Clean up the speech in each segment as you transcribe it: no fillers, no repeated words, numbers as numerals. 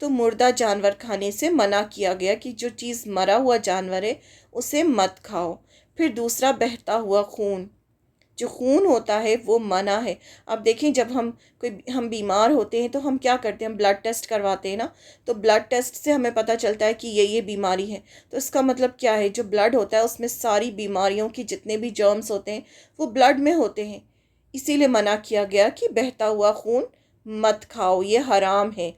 تو مردہ جانور کھانے سے منع کیا گیا کہ جو چیز مرا ہوا جانور ہے اسے مت کھاؤ۔ پھر دوسرا بہتا ہوا خون، جو خون ہوتا ہے وہ منع ہے۔ اب دیکھیں جب ہم بیمار ہوتے ہیں تو ہم کیا کرتے ہیں، ہم بلڈ ٹیسٹ کرواتے ہیں نا، تو بلڈ ٹیسٹ سے ہمیں پتہ چلتا ہے کہ یہ بیماری ہے۔ تو اس کا مطلب کیا ہے، جو بلڈ ہوتا ہے اس میں ساری بیماریوں کی جتنے بھی جرمز ہوتے ہیں وہ بلڈ میں ہوتے ہیں، اسی لیے منع کیا گیا کہ بہتا ہوا خون مت کھاؤ، یہ حرام ہے۔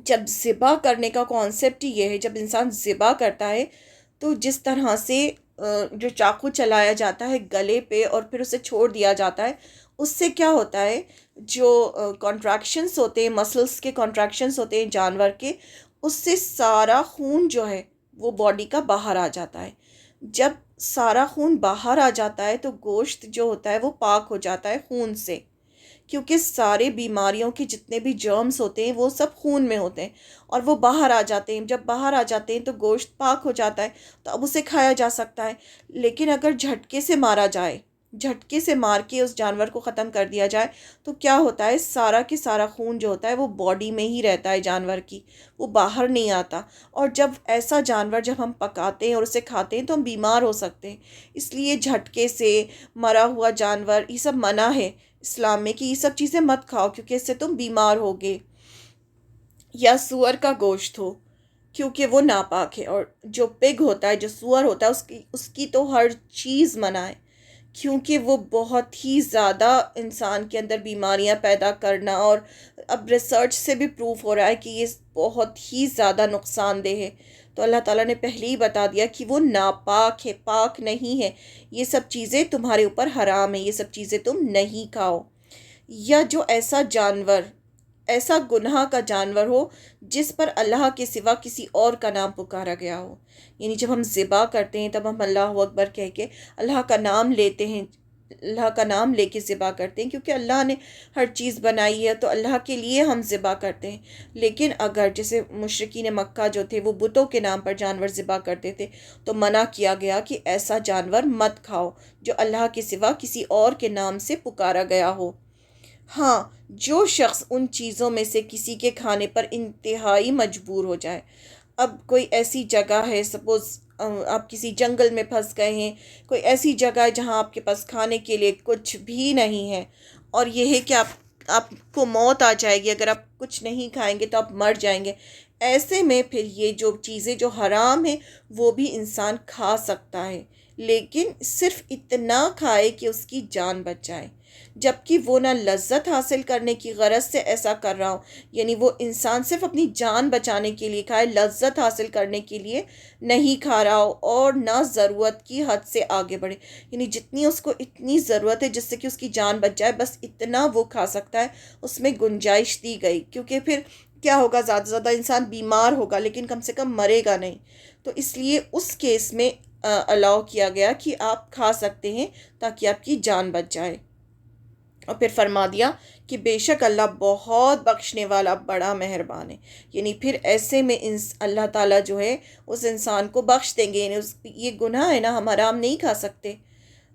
جب ذبح کرنے کا کانسیپٹ یہ ہے، جب انسان ذبح کرتا ہے تو جس طرح سے جو چاقو چلایا جاتا ہے گلے پہ اور پھر اسے چھوڑ دیا جاتا ہے، اس سے کیا ہوتا ہے، جو کانٹریکشنز ہوتے ہیں، مسلز کے کانٹریکشنز ہوتے ہیں جانور کے، اس سے سارا خون جو ہے وہ باڈی کا باہر آ جاتا ہے۔ جب سارا خون باہر آ جاتا ہے تو گوشت جو ہوتا ہے وہ پاک ہو جاتا ہے خون سے، کیونکہ سارے بیماریوں کے جتنے بھی جرمز ہوتے ہیں وہ سب خون میں ہوتے ہیں اور وہ باہر آ جاتے ہیں۔ جب باہر آ جاتے ہیں تو گوشت پاک ہو جاتا ہے، تو اب اسے کھایا جا سکتا ہے۔ لیکن اگر جھٹکے سے مارا جائے، جھٹکے سے مار کے اس جانور کو ختم کر دیا جائے تو کیا ہوتا ہے، سارا کے سارا خون جو ہوتا ہے وہ باڈی میں ہی رہتا ہے جانور کی، وہ باہر نہیں آتا۔ اور جب ایسا جانور جب ہم پکاتے ہیں اور اسے کھاتے ہیں تو ہم بیمار ہو سکتے ہیں۔ اس لیے جھٹکے سے مرا ہوا جانور یہ سب منع ہے اسلام میں، کہ یہ سب چیزیں مت کھاؤ کیونکہ اس سے تم بیمار ہوگے۔ یا سور کا گوشت ہو، کیونکہ وہ ناپاک ہے۔ اور جو پگ ہوتا ہے، جو سور ہوتا ہے، اس کی تو ہر چیز منع ہے، کیونکہ وہ بہت ہی زیادہ انسان کے اندر بیماریاں پیدا کرنا، اور اب ریسرچ سے بھی پروف ہو رہا ہے کہ یہ بہت ہی زیادہ نقصان دہ ہے۔ تو اللہ تعالیٰ نے پہلے ہی بتا دیا کہ وہ ناپاک ہے، پاک نہیں ہے، یہ سب چیزیں تمہارے اوپر حرام ہیں، یہ سب چیزیں تم نہیں کھاؤ۔ یا جو ایسا جانور، ایسا گناہ کا جانور ہو جس پر اللہ کے سوا کسی اور کا نام پکارا گیا ہو، یعنی جب ہم ذبح کرتے ہیں تب ہم اللہ اکبر کہہ کے اللہ کا نام لیتے ہیں، اللہ کا نام لے کے ذبح کرتے ہیں، کیونکہ اللہ نے ہر چیز بنائی ہے تو اللہ کے لیے ہم ذبح کرتے ہیں۔ لیکن اگر جیسے مشرکین مکہ جو تھے وہ بتوں کے نام پر جانور ذبح کرتے تھے، تو منع کیا گیا کہ ایسا جانور مت کھاؤ جو اللہ کے سوا کسی اور کے نام سے پکارا گیا ہو۔ ہاں، جو شخص ان چیزوں میں سے کسی کے کھانے پر انتہائی مجبور ہو جائے، اب کوئی ایسی جگہ ہے، سپوز آپ کسی جنگل میں پھنس گئے ہیں، کوئی ایسی جگہ ہے جہاں آپ کے پاس کھانے کے لیے کچھ بھی نہیں ہے، اور یہ ہے کہ آپ کو موت آ جائے گی، اگر آپ کچھ نہیں کھائیں گے تو آپ مر جائیں گے، ایسے میں پھر یہ جو چیزیں جو حرام ہیں وہ بھی انسان کھا سکتا ہے، لیکن صرف اتنا کھائے کہ اس کی جان بچ جائے، جبکہ وہ نہ لذت حاصل کرنے کی غرض سے ایسا کر رہا ہو، یعنی وہ انسان صرف اپنی جان بچانے کے لیے کھائے، لذت حاصل کرنے کے لیے نہیں کھا رہا ہو، اور نہ ضرورت کی حد سے آگے بڑھے، یعنی جتنی اس کو اتنی ضرورت ہے جس سے کہ اس کی جان بچ جائے، بس اتنا وہ کھا سکتا ہے، اس میں گنجائش دی گئی، کیونکہ پھر کیا ہوگا، زیادہ سے زیادہ انسان بیمار ہوگا لیکن کم سے کم مرے گا نہیں۔ تو اس لیے اس کیس میں الاؤ کیا گیا کہ آپ کھا سکتے ہیں تاکہ آپ کی جان بچ جائے۔ اور پھر فرما دیا کہ بے شک اللہ بہت بخشنے والا بڑا مہربان ہے، یعنی پھر ایسے میں اللہ تعالیٰ جو ہے اس انسان کو بخش دیں گے، یعنی یہ گناہ ہے نا، ہم حرام نہیں کھا سکتے،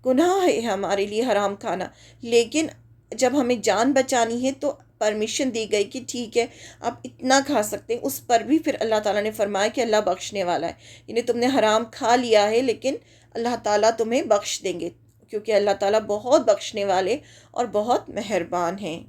گناہ ہے ہمارے لیے حرام کھانا، لیکن جب ہمیں جان بچانی ہے تو پرمیشن دی گئی کہ ٹھیک ہے آپ اتنا کھا سکتے ہیں۔ اس پر بھی پھر اللہ تعالیٰ نے فرمایا کہ اللہ بخشنے والا ہے، یعنی تم نے حرام کھا لیا ہے لیکن اللہ تعالیٰ تمہیں بخش دیں گے، کیونکہ اللہ تعالیٰ بہت بخشنے والے اور بہت مہربان ہیں۔